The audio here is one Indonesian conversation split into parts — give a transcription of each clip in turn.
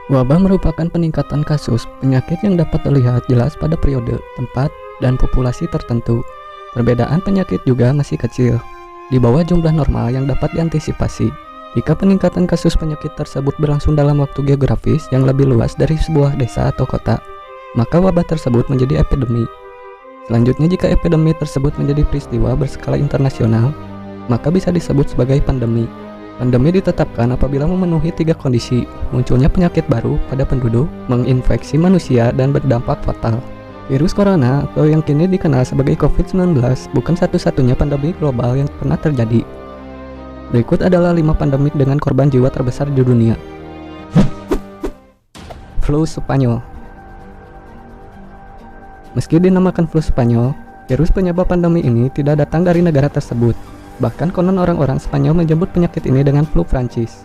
Wabah merupakan peningkatan kasus penyakit yang dapat terlihat jelas pada periode, tempat, dan populasi tertentu. Perbedaan penyakit juga masih kecil, di bawah jumlah normal yang dapat diantisipasi. Jika peningkatan kasus penyakit tersebut berlangsung dalam waktu geografis yang lebih luas dari sebuah desa atau kota, maka wabah tersebut menjadi epidemi. Selanjutnya, jika epidemi tersebut menjadi peristiwa berskala internasional, maka bisa disebut sebagai pandemi. Pandemi ditetapkan apabila memenuhi 3 kondisi: munculnya penyakit baru pada penduduk, menginfeksi manusia, dan berdampak fatal. Virus corona atau yang kini dikenal sebagai COVID-19 bukan satu-satunya pandemi global yang pernah terjadi. Berikut adalah 5 pandemik dengan korban jiwa terbesar di dunia. Flu Spanyol. Meski dinamakan flu Spanyol, virus penyebab pandemi ini tidak datang dari negara tersebut. Bahkan konon orang-orang Spanyol menyebut penyakit ini dengan flu Prancis.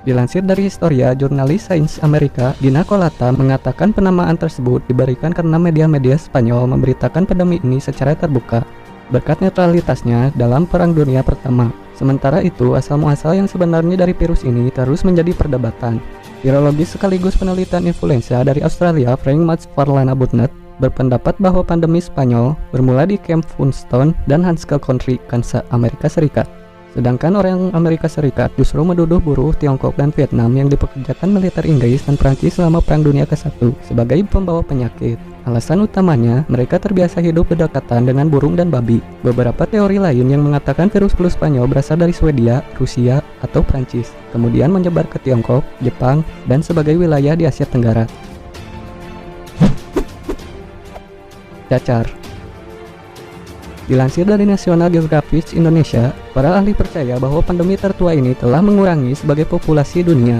Dilansir dari Historia, jurnalis sains Amerika Dina Colata mengatakan penamaan tersebut diberikan karena media-media Spanyol memberitakan pandemi ini secara terbuka berkat netralitasnya dalam Perang Dunia Pertama. Sementara itu, asal-muasal yang sebenarnya dari virus ini terus menjadi perdebatan. Virologis sekaligus penelitian influenza dari Australia, Frank McFarlane-Abutnett, berpendapat bahwa pandemi Spanyol bermula di Camp Funston dan Haskell Country, Kansas, Amerika Serikat. Sedangkan orang Amerika Serikat justru menuduh buruh Tiongkok dan Vietnam yang dipekerjakan militer Inggris dan Prancis selama Perang Dunia ke-1 sebagai pembawa penyakit. Alasan utamanya, mereka terbiasa hidup berdekatan dengan burung dan babi. Beberapa teori lain yang mengatakan virus flu Spanyol berasal dari Swedia, Rusia, atau Prancis, kemudian menyebar ke Tiongkok, Jepang, dan sebagai wilayah di Asia Tenggara. Cacar. Dilansir dari National Geographic Indonesia, para ahli percaya bahwa pandemi tertua ini telah mengurangi sebagai populasi dunia.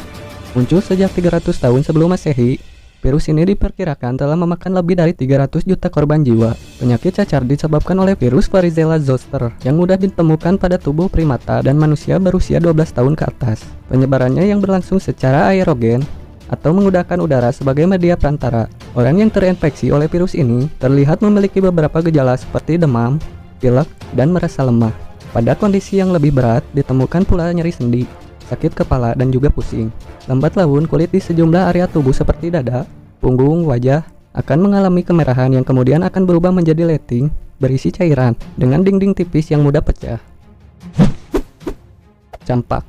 Muncul sejak 300 tahun sebelum Masehi, virus ini diperkirakan telah memakan lebih dari 300 juta korban jiwa. Penyakit cacar disebabkan oleh virus Varicella zoster yang mudah ditemukan pada tubuh primata dan manusia berusia 12 tahun ke atas. Penyebarannya yang berlangsung secara aerogen atau menggunakan udara sebagai media perantara. Orang yang terinfeksi oleh virus ini terlihat memiliki beberapa gejala seperti demam, pilek, dan merasa lemah. Pada kondisi yang lebih berat, ditemukan pula nyeri sendi, sakit kepala, dan juga pusing. Lambat laun, kulit di sejumlah area tubuh seperti dada, punggung, wajah akan mengalami kemerahan yang kemudian akan berubah menjadi letting berisi cairan dengan dinding tipis yang mudah pecah. Campak.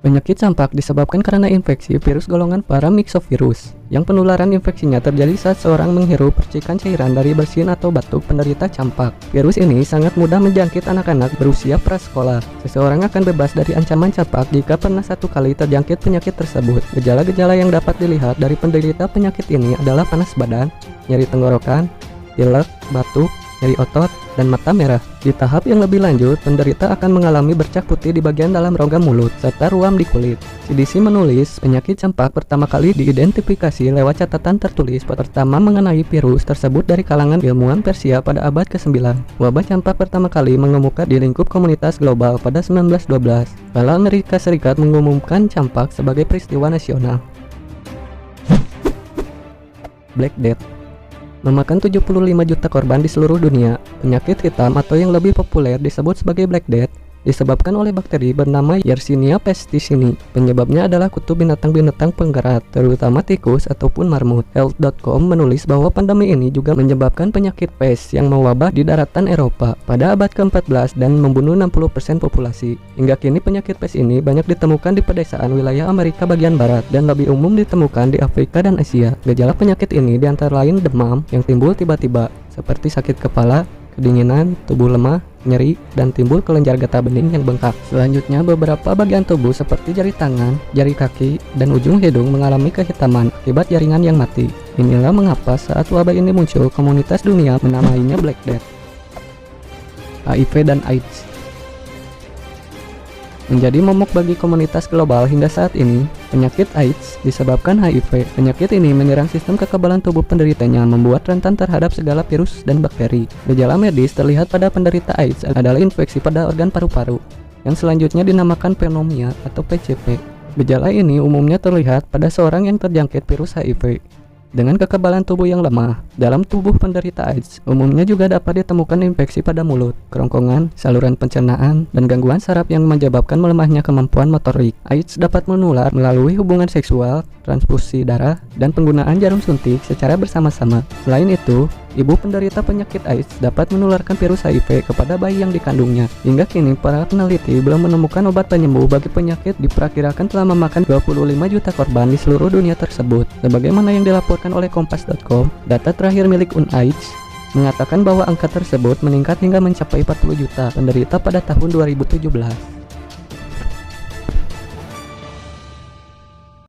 Penyakit campak disebabkan karena infeksi virus golongan Paramyxovirus, yang penularan infeksinya terjadi saat seorang menghirup percikan cairan dari bersin atau batuk penderita campak. Virus ini sangat mudah menjangkit anak-anak berusia prasekolah. Seseorang akan bebas dari ancaman campak jika pernah 1 kali terjangkit penyakit tersebut. Gejala-gejala yang dapat dilihat dari penderita penyakit ini adalah panas badan, nyeri tenggorokan, pilek, batuk, nyeri otot, dan mata merah. Di tahap yang lebih lanjut, penderita akan mengalami bercak putih di bagian dalam rongga mulut, serta ruam di kulit. CDC menulis, penyakit campak pertama kali diidentifikasi lewat catatan tertulis pertama mengenai virus tersebut dari kalangan ilmuwan Persia pada abad ke-9. Wabah campak pertama kali mengemuka di lingkup komunitas global pada 1912, kala Amerika Serikat mengumumkan campak sebagai peristiwa nasional. Black Death memakan 75 juta korban di seluruh dunia. Penyakit hitam atau yang lebih populer disebut sebagai Black Death disebabkan oleh bakteri bernama Yersinia pesticini. Penyebabnya adalah kutu binatang-binatang penggerak, terutama tikus ataupun marmut. Health.com menulis bahwa pandemi ini juga menyebabkan penyakit pes yang mewabah di daratan Eropa pada abad ke-14 dan membunuh 60% populasi. Hingga kini penyakit pes ini banyak ditemukan di pedesaan wilayah Amerika bagian barat dan lebih umum ditemukan di Afrika dan Asia. Gejala penyakit ini diantara lain demam yang timbul tiba-tiba, seperti sakit kepala, kedinginan, tubuh lemah, nyeri, dan timbul kelenjar getah bening yang bengkak. Selanjutnya, beberapa bagian tubuh seperti jari tangan, jari kaki, dan ujung hidung mengalami kehitaman akibat jaringan yang mati. Inilah mengapa saat wabah ini muncul, komunitas dunia menamainya Black Death. HIV dan AIDS menjadi momok bagi komunitas global hingga saat ini. Penyakit AIDS disebabkan HIV. Penyakit ini menyerang sistem kekebalan tubuh penderitanya, membuat rentan terhadap segala virus dan bakteri. Gejala medis terlihat pada penderita AIDS adalah infeksi pada organ paru-paru, yang selanjutnya dinamakan pneumonia atau PCP. Gejala ini umumnya terlihat pada seorang yang terjangkit virus HIV. Dengan kekebalan tubuh yang lemah, dalam tubuh penderita AIDS umumnya juga dapat ditemukan infeksi pada mulut, kerongkongan, saluran pencernaan, dan gangguan saraf yang menyebabkan melemahnya kemampuan motorik. AIDS dapat menular melalui hubungan seksual, transfusi darah, dan penggunaan jarum suntik secara bersama-sama. Selain itu, ibu penderita penyakit AIDS dapat menularkan virus HIV kepada bayi yang dikandungnya. Hingga kini, para peneliti belum menemukan obat penyembuh bagi penyakit diperkirakan telah memakan 25 juta korban di seluruh dunia tersebut. Sebagaimana yang dilaporkan oleh Kompas.com, data terakhir milik UNAIDS mengatakan bahwa angka tersebut meningkat hingga mencapai 40 juta penderita pada tahun 2017.